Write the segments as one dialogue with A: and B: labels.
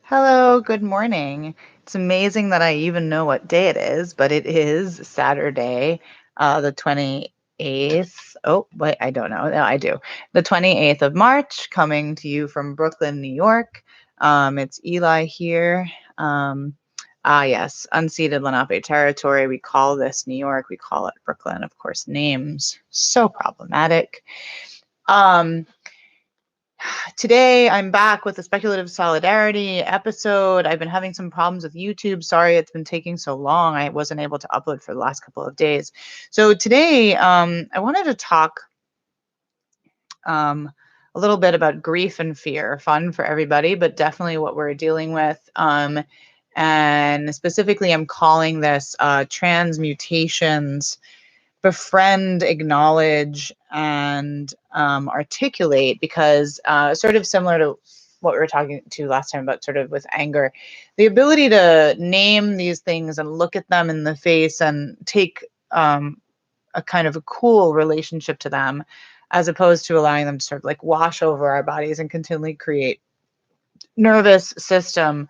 A: Hello, good morning. It's amazing that I even know what day it is, but it is Saturday, the 28th. Oh, wait, I don't know. No, I do. The 28th of March, coming to you from Brooklyn, New York. It's Eli here. Yes, unceded Lenape territory. We call this New York. We call it Brooklyn. Of course, names so problematic. Today I'm back with a speculative solidarity episode. I've been having some problems with YouTube. Sorry it's been taking so long. I wasn't able to upload for the last couple of days. So today I wanted to talk a little bit about grief and fear. Fun for everybody, but definitely what we're dealing with. And specifically, I'm calling this transmutations. Befriend, acknowledge, and articulate, because sort of similar to what we were talking to last time about sort of with anger, the ability to name these things and look at them in the face and take a kind of a cool relationship to them, as opposed to allowing them to sort of like wash over our bodies and continually create nervous system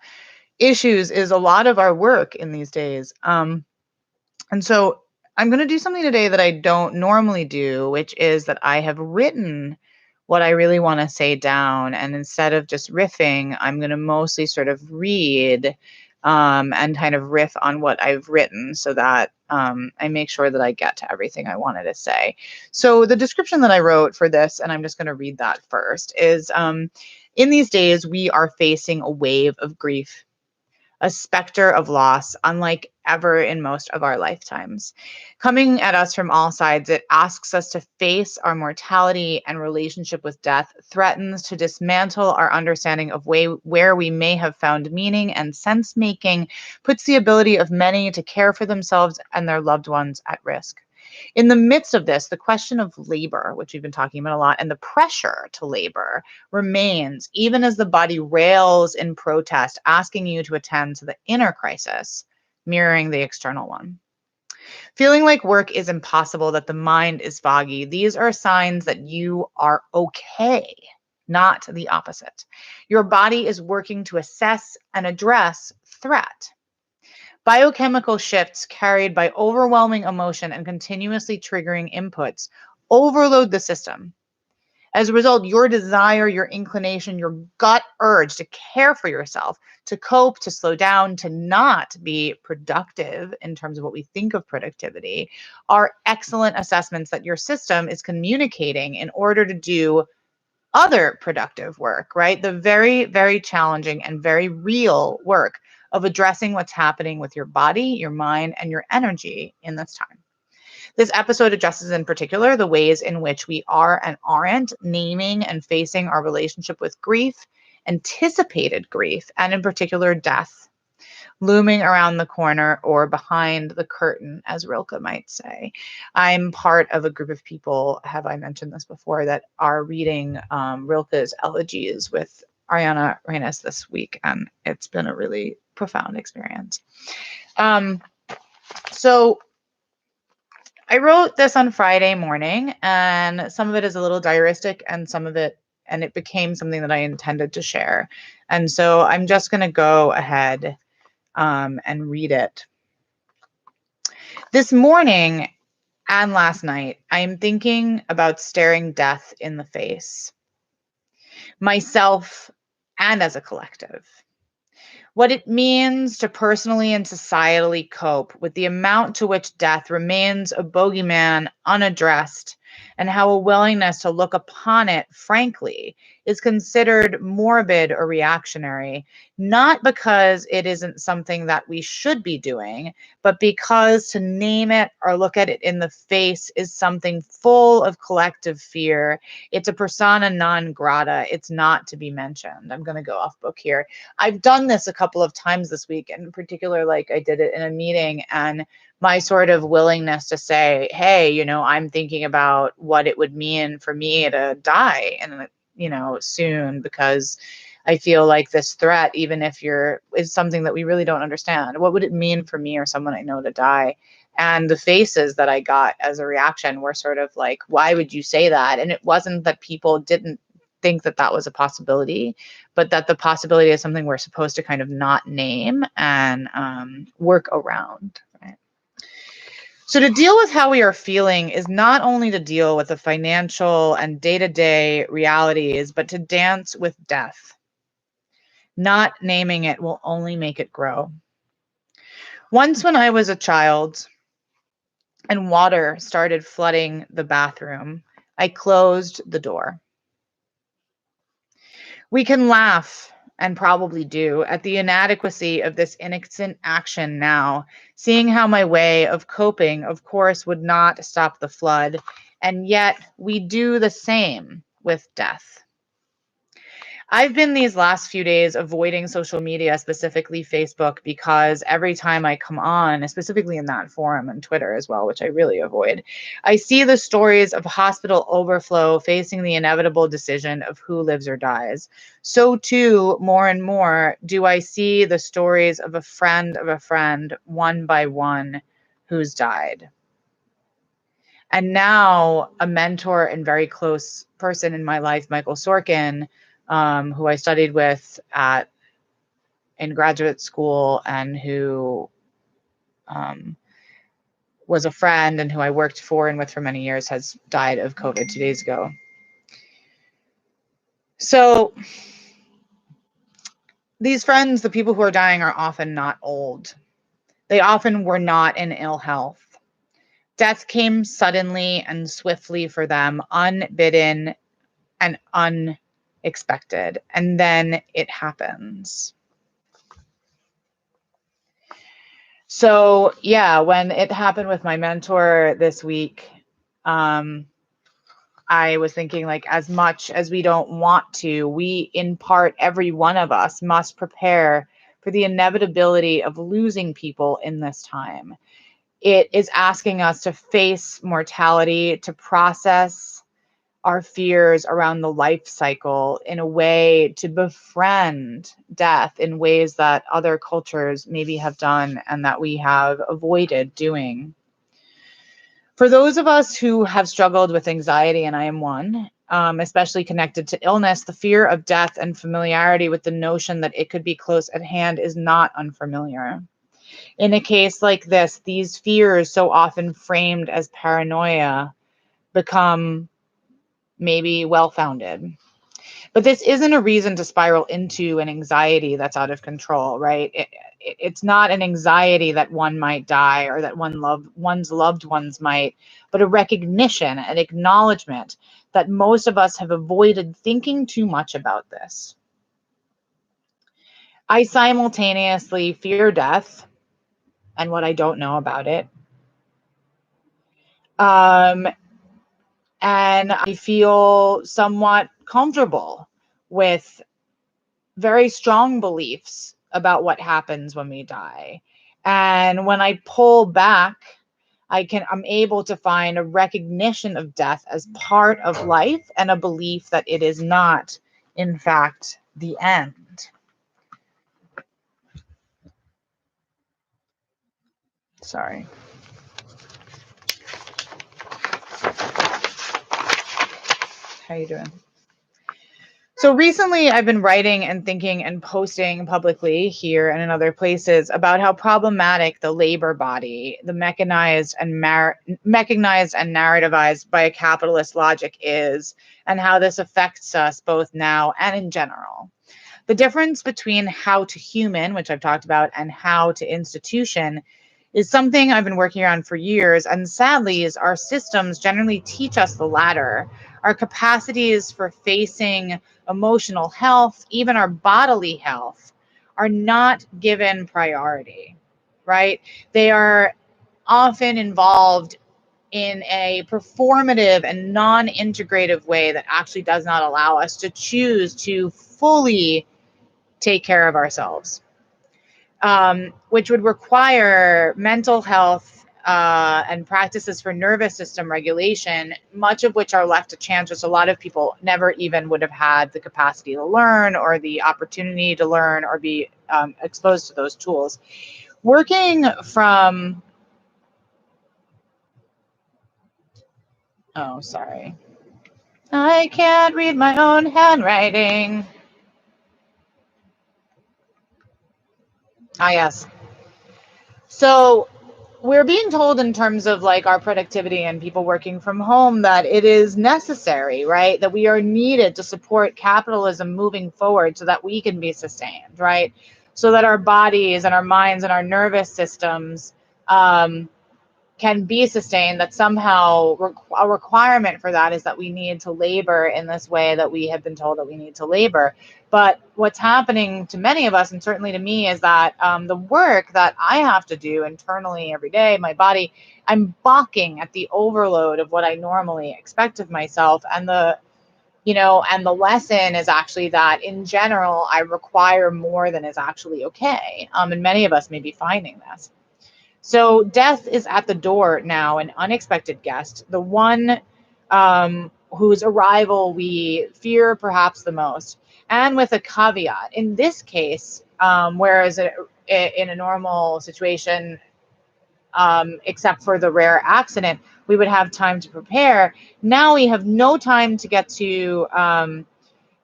A: issues, is a lot of our work in these days. And so I'm going to do something today that I don't normally do, which is that I have written what I really want to say down. And instead of just riffing, I'm going to mostly sort of read and kind of riff on what I've written, so that I make sure that I get to everything I wanted to say. So the description that I wrote for this, and I'm just going to read that first, is in these days, we are facing a wave of grief, a spectre of loss, unlike ever in most of our lifetimes. Coming at us from all sides, it asks us to face our mortality and relationship with death, threatens to dismantle our understanding of where we may have found meaning and sense making, puts the ability of many to care for themselves and their loved ones at risk. In the midst of this, the question of labor, which we've been talking about a lot, and the pressure to labor remains, even as the body rails in protest, asking you to attend to the inner crisis, mirroring the external one. Feeling like work is impossible, that the mind is foggy, these are signs that you are okay, not the opposite. Your body is working to assess and address threat. Biochemical shifts carried by overwhelming emotion and continuously triggering inputs overload the system. As a result, your desire, your inclination, your gut urge to care for yourself, to cope, to slow down, to not be productive in terms of what we think of productivity, are excellent assessments that your system is communicating in order to do other productive work, right? The very, very challenging and very real work of addressing what's happening with your body, your mind, and your energy in this time. This episode addresses in particular the ways in which we are and aren't naming and facing our relationship with grief, anticipated grief, and in particular death, looming around the corner or behind the curtain, as Rilke might say. I'm part of a group of people, have I mentioned this before, that are reading Rilke's elegies with Ariana Reines this week, and it's been a really profound experience. So I wrote this on Friday morning, and some of it is a little diaristic, and some of it, and it became something that I intended to share. And so I'm just going to go ahead and read it. This morning and last night, I am thinking about staring death in the face, myself and as a collective. What it means to personally and societally cope with the amount to which death remains a bogeyman unaddressed, and how a willingness to look upon it frankly is considered morbid or reactionary, not because it isn't something that we should be doing, but because to name it or look at it in the face is something full of collective fear. It's a persona non grata. It's not to be mentioned. I'm going to go off book here. I've done this a couple of times this week, and in particular, like I did it in a meeting, and my sort of willingness to say, hey, I'm thinking about what it would mean for me to die and, soon, because I feel like this threat, even if is something that we really don't understand. What would it mean for me or someone I know to die? And the faces that I got as a reaction were sort of like, why would you say that? And it wasn't that people didn't think that that was a possibility, but that the possibility is something we're supposed to kind of not name and work around. Right? So to deal with how we are feeling is not only to deal with the financial and day-to-day realities, but to dance with death. Not naming it will only make it grow. Once when I was a child and water started flooding the bathroom, I closed the door. We can laugh, and probably do, at the inadequacy of this innocent action now, seeing how my way of coping, of course, would not stop the flood, and yet we do the same with death. I've been these last few days avoiding social media, specifically Facebook, because every time I come on, specifically in that forum and Twitter as well, which I really avoid, I see the stories of hospital overflow facing the inevitable decision of who lives or dies. So too, more and more, do I see the stories of a friend, one by one, who's died. And now a mentor and very close person in my life, Michael Sorkin, who I studied with in graduate school and who was a friend and who I worked for and with for many years, has died of COVID 2 days ago. So these friends, the people who are dying, are often not old. They often were not in ill health. Death came suddenly and swiftly for them, unbidden and unexpected. And then it happens. So yeah, when it happened with my mentor this week, I was thinking, like, as much as we don't want to, we, in part, every one of us must prepare for the inevitability of losing people in this time. It is asking us to face mortality, to process our fears around the life cycle in a way to befriend death in ways that other cultures maybe have done and that we have avoided doing. For those of us who have struggled with anxiety, and I am one, especially connected to illness, the fear of death and familiarity with the notion that it could be close at hand is not unfamiliar. In a case like this, these fears, so often framed as paranoia, become maybe well-founded. But this isn't a reason to spiral into an anxiety that's out of control, right? It's not an anxiety that one might die or that one's loved ones might, but a recognition, an acknowledgement that most of us have avoided thinking too much about this. I simultaneously fear death and what I don't know about it. And I feel somewhat comfortable with very strong beliefs about what happens when we die. And when I pull back, I'm able to find a recognition of death as part of life and a belief that it is not, in fact, the end. Sorry. How you doing? So recently I've been writing and thinking and posting publicly here and in other places about how problematic the labor body, the mechanized and narrativized by a capitalist logic is, and how this affects us both now and in general. The difference between how to human, which I've talked about, and how to institution is something I've been working on for years, and sadly is our systems generally teach us the latter. Our capacities for facing emotional health, even our bodily health, are not given priority, right? They are often involved in a performative and non-integrative way that actually does not allow us to choose to fully take care of ourselves. Which would require mental health and practices for nervous system regulation, much of which are left to chance, which a lot of people never even would have had the capacity to learn or the opportunity to learn or be exposed to those tools. Working from, oh, sorry. I can't read my own handwriting. Ah, yes. So we're being told in terms of like our productivity and people working from home that it is necessary, right? That we are needed to support capitalism moving forward so that we can be sustained, right? So that our bodies and our minds and our nervous systems um, can be sustained, that somehow a requirement for that is that we need to labor in this way that we have been told that we need to labor. But what's happening to many of us, and certainly to me, is that the work that I have to do internally every day, my body, I'm balking at the overload of what I normally expect of myself. And the lesson is actually that in general, I require more than is actually okay. And many of us may be finding this. So death is at the door now, an unexpected guest, the one whose arrival we fear perhaps the most, and with a caveat. In this case, whereas in a normal situation, except for the rare accident, we would have time to prepare. Now we have no time to get to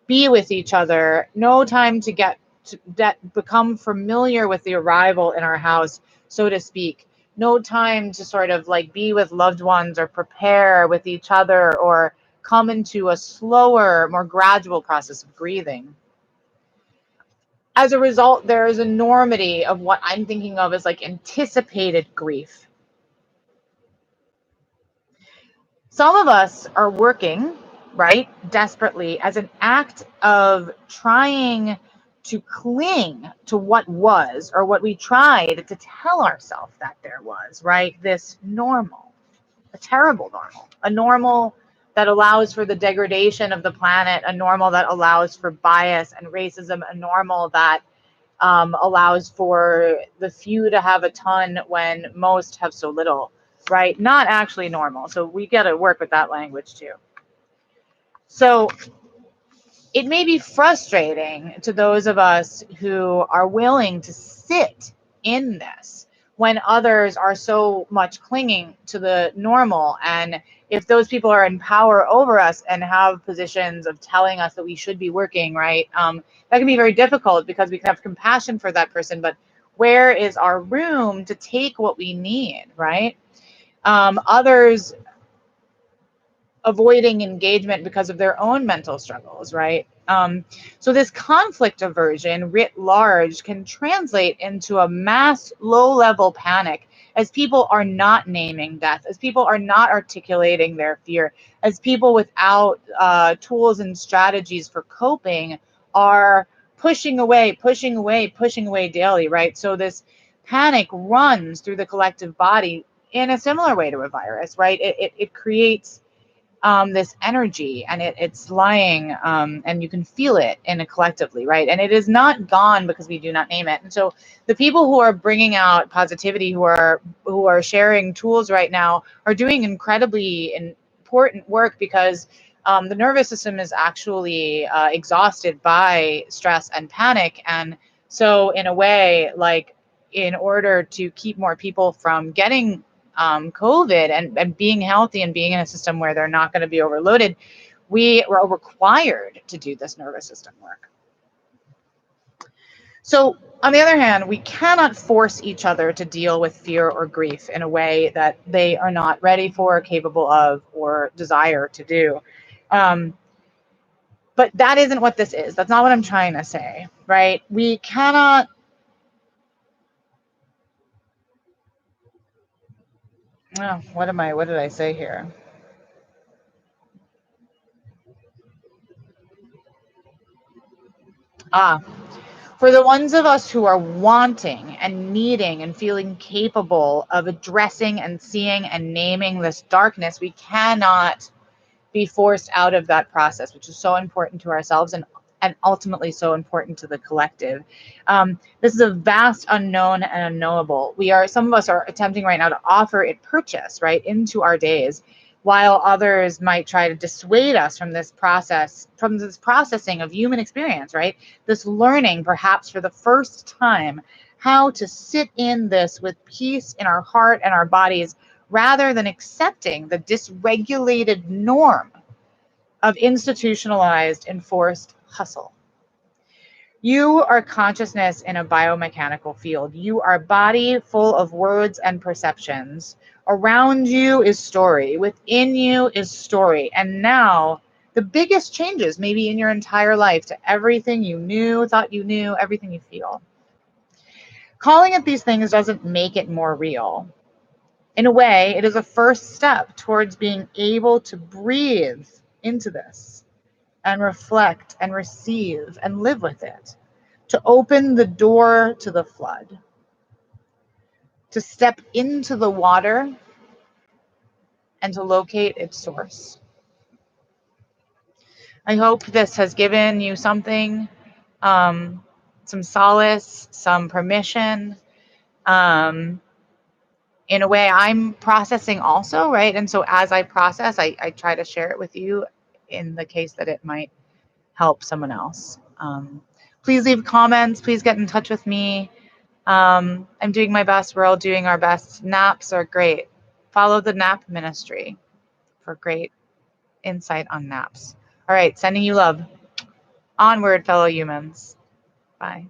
A: be with each other, no time to get to become familiar with the arrival in our house, so to speak. No time to sort of like be with loved ones or prepare with each other or come into a slower, more gradual process of grieving. As a result, there is enormity of what I'm thinking of as like anticipated grief. Some of us are working, right, desperately as an act of trying to cling to what was, or what we tried to tell ourselves that there was, right? This normal, a terrible normal, a normal that allows for the degradation of the planet, a normal that allows for bias and racism, a normal that allows for the few to have a ton when most have so little, right? Not actually normal. So we got to work with that language too. So it may be frustrating to those of us who are willing to sit in this when others are so much clinging to the normal. And if those people are in power over us and have positions of telling us that we should be working, right, that can be very difficult because we can have compassion for that person. But where is our room to take what we need, right? Others avoiding engagement because of their own mental struggles, right? So this conflict aversion writ large can translate into a mass low-level panic as people are not naming death, as people are not articulating their fear, as people without tools and strategies for coping are pushing away, pushing away, pushing away daily, right? So this panic runs through the collective body in a similar way to a virus, right? It creates this energy, and it's lying, and you can feel it in a collectively, right? And it is not gone because we do not name it. And so the people who are bringing out positivity, who are sharing tools right now, are doing incredibly important work because the nervous system is actually exhausted by stress and panic. And so in a way, like, in order to keep more people from getting COVID and being healthy and being in a system where they're not going to be overloaded, we are required to do this nervous system work. So, on the other hand, we cannot force each other to deal with fear or grief in a way that they are not ready for, capable of, or desire to do. But that isn't what this is. That's not what I'm trying to say, right? We cannot. Oh, what did I say here? Ah, for the ones of us who are wanting and needing and feeling capable of addressing and seeing and naming this darkness, we cannot be forced out of that process, which is so important to ourselves and ultimately so important to the collective. This is a vast unknown and unknowable. Some of us are attempting right now to offer it purchase right into our days, while others might try to dissuade us from this process, from this processing of human experience, right? This learning, perhaps for the first time, how to sit in this with peace in our heart and our bodies rather than accepting the dysregulated norm of institutionalized, enforced hustle. You are consciousness in a biomechanical field. You are a body full of words and perceptions. Around you is story. Within you is story. And now the biggest changes maybe in your entire life to everything you knew, thought you knew, everything you feel. Calling it these things doesn't make it more real. In a way, it is a first step towards being able to breathe into this and reflect and receive and live with it, to open the door to the flood, to step into the water and to locate its source. I hope this has given you something, some solace, some permission. In a way, I'm processing also, right? And so as I process, I try to share it with you in the case that it might help someone else. Please leave comments. Please get in touch with me. I'm doing my best. We're all doing our best. Naps are great. Follow the nap ministry for great insight on naps. All right, sending you love. Onward, fellow humans. Bye.